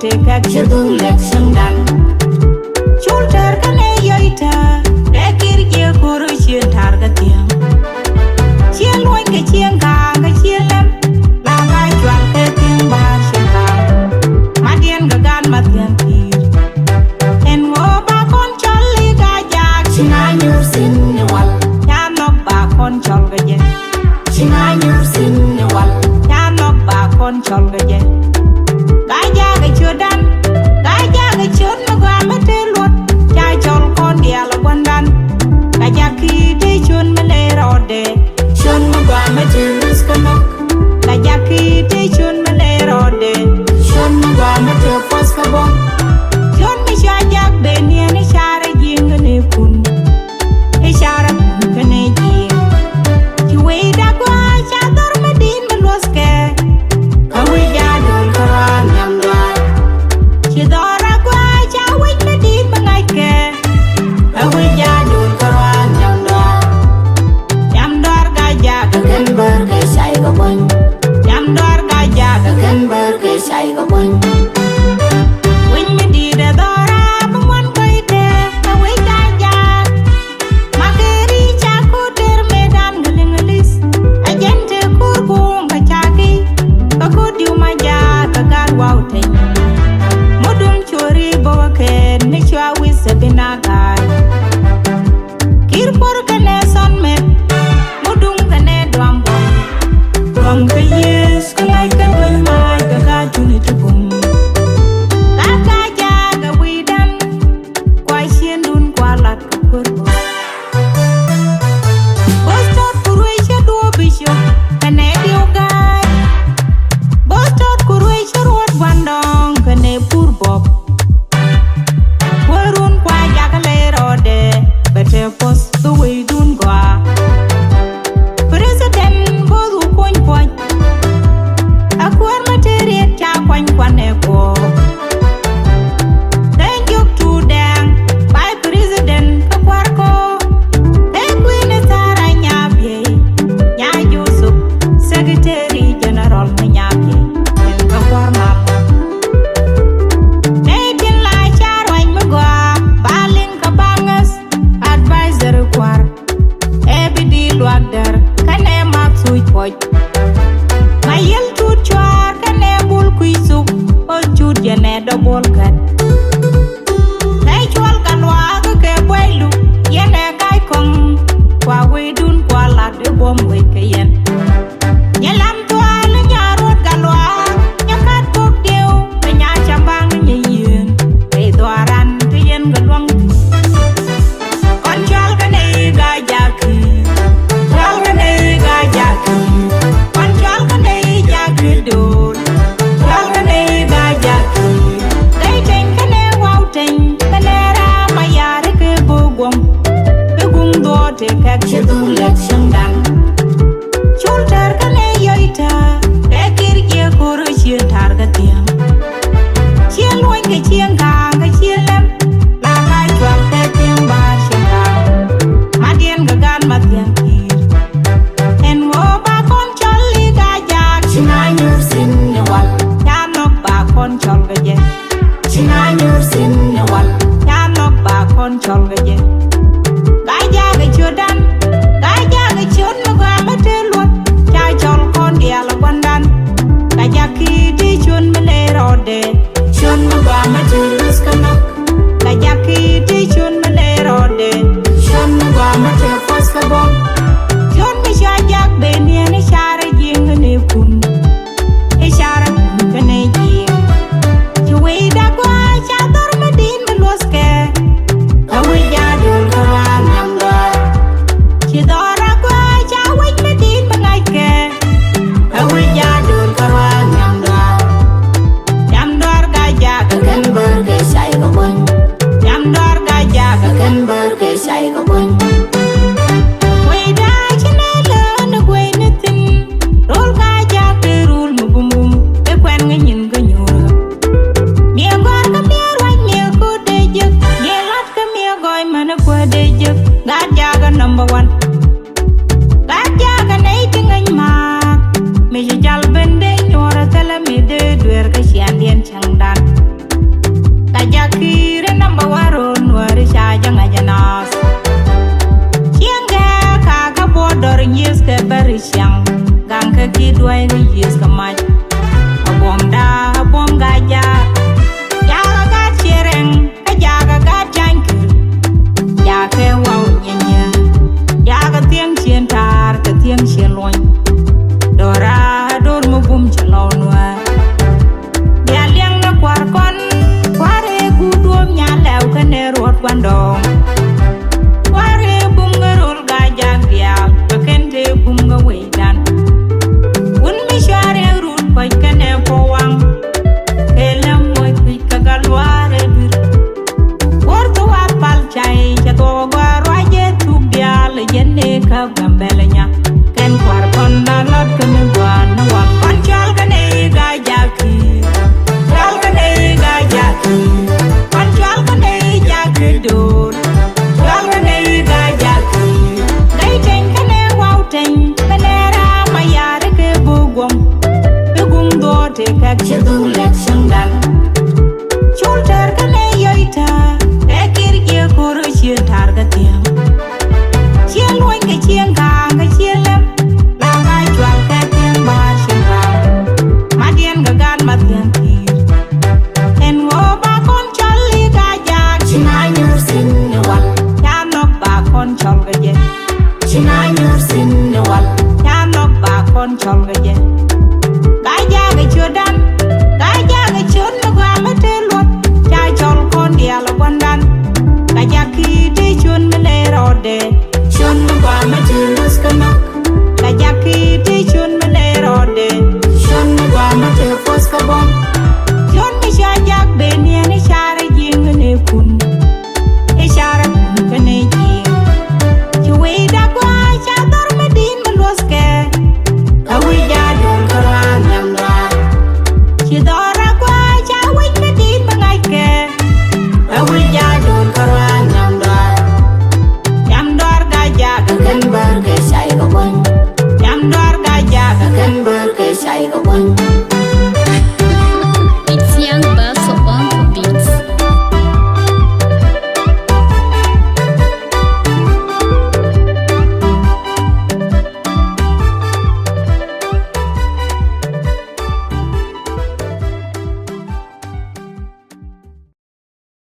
te kak chadung lek sangdan chulter kane yoita de kir ye kuru chien tar ka tiam chien loin ke chien ka ga chien lem la ga chwal ke ting ba chien ka madien ga gan madien kir en wo ba kon chali ga jak china nyur sin ni wal ya nok ba kon chol ga je china nyur sin ni wal ya nok ba kon chol ga je Gajak chudan Gajak chud magwa mate lot chai chol kon dia la wandan Gajak ki chun male rode chun magwa mate riskanok Gajak ki chun male rode chun magwa mate foskabon chun mi shajak benia ni share jinga ne kun e share kane ji chiwe da kwa chador medin meloske kawi jadul karan Chidora kwa cha wik medin mangai ke Awi jadul karan Yamdor gajak Akan berke say gabon Yamdor gajak Akan berke say gabon Win medida dora Mangwan koite Awi gajak Makeri chakutir medan galingalis Ajente kurgung kachaki Kakudi umaja Kagar wauteng Mudum chori bawa ke ni chwa wisa binagar Kir por kane son me Mudum kane duam bom Duam ke yes kalai ka doi mai ka ka juni tubum Kaka jaga widan Kwa sien dun kwa lat ka purbo Bostot kurwe sha duo bisho Kane diyo gai Bostot kurwe sha ruot bandong Kane purbop Warun kwa jakale rode Bete pos tuwe dun gwa President bozu poñ poñ Akwar materiet cha kwany kwane ko Thank you to them By President kakwar ko Ekwine Sara Nyabye Nya Yusuf Secretary General Nyabye En kakwar mama Neitin la char wany magwa Balin kabangas Advisor kwar Ebidi luagdar Kane mak suy poj Mayel tut chwar Kane bul kuisuk O chut yane dobol kat Nei chwal kalwa ke boylu Yene kai kong Kwa wedun kwa lat de bom weke yen Nyelam tuale nyarot kalwa Nyakat kok diu Penya chambang nyeyen Kei doaran tuyen galwang Kon chwal kane gajaki Chwal kane gajaki Kon chwal kane jaki dul Chwal kane gajaki Kei teng kane wow teng Kanera mayare ke bugwam Ke gung do te kek chidung lek sangdan Chulter kane yoita Dekir ye kuru chien tar ka tiam Chien loin ke chien ka ka chien lem La kai chwal ke tiang ba chien ka Madien ga gan madien kir En wo ba kon choli ga jak China nyur sin ni wal Ya nok ba kon chol ga je China nyur sin ni wal Ya nok ba kon chol ga je Gaja ga chudan Gaja ga chud magwa mate luot Cha chol kon dia la wandan Gaja ki di chun mele rode Chun magwa mate riskanok Gaja ki di chun mele rode Chun magwa mate foskabon Chun mi shajak benia ni share jinga ne kun E share kane jing Chwe da kwa chador medin meloske Kawi jadul karan yamdor Chidora kwa chawik medin mangai ke Kawi jadul karan yamdor Yamdor gajak akan berke say gabon Yamdor gajak akan berke say gabon Weda chinela na gwe nitin Rol gajak de rul mubumum Be kwen nganyin ganyura Mia gor ka mia rwany mia ko dejek Mia lat ka mia goy mana kwa dejek Gajak number one Gajak naiting any mak Me jal bende nyora tala me de dwer ka sian dien changdan Gajak kiir number one wari shaja ngajanas. Chianga kaga bodor nyis ke berishang. Gang ke kidwai ke yis ke mach. Abom da abom gajak. Jaga gat chereng, jaga gat jankir. Jaga wow nyenya. Jaga tiang chien tar ke tiang chien loin. Dora dor mu bum chalon wa. Dia liang na kwar kon. Kware gudum nyalaw kene rot wandong. Kware bum ngerul gajak dia. Pakente bum ngawedan. Un mi share rut koy kene powang. Elam moy kuy kagalware bir. Porto wa pal chai chato gwa roje tuk dia le jenne ka gambelenya. Ken kwar kon na lot kene gwa na wa pan chal kene gajak kiir. Chal kene gajak kiir. Pan chal kene jak dor. Chal kene gajak kiir. Gai ten kene wow ten. Kene ra mayare ke bugong. Bugong do te kak chedul lek sendal.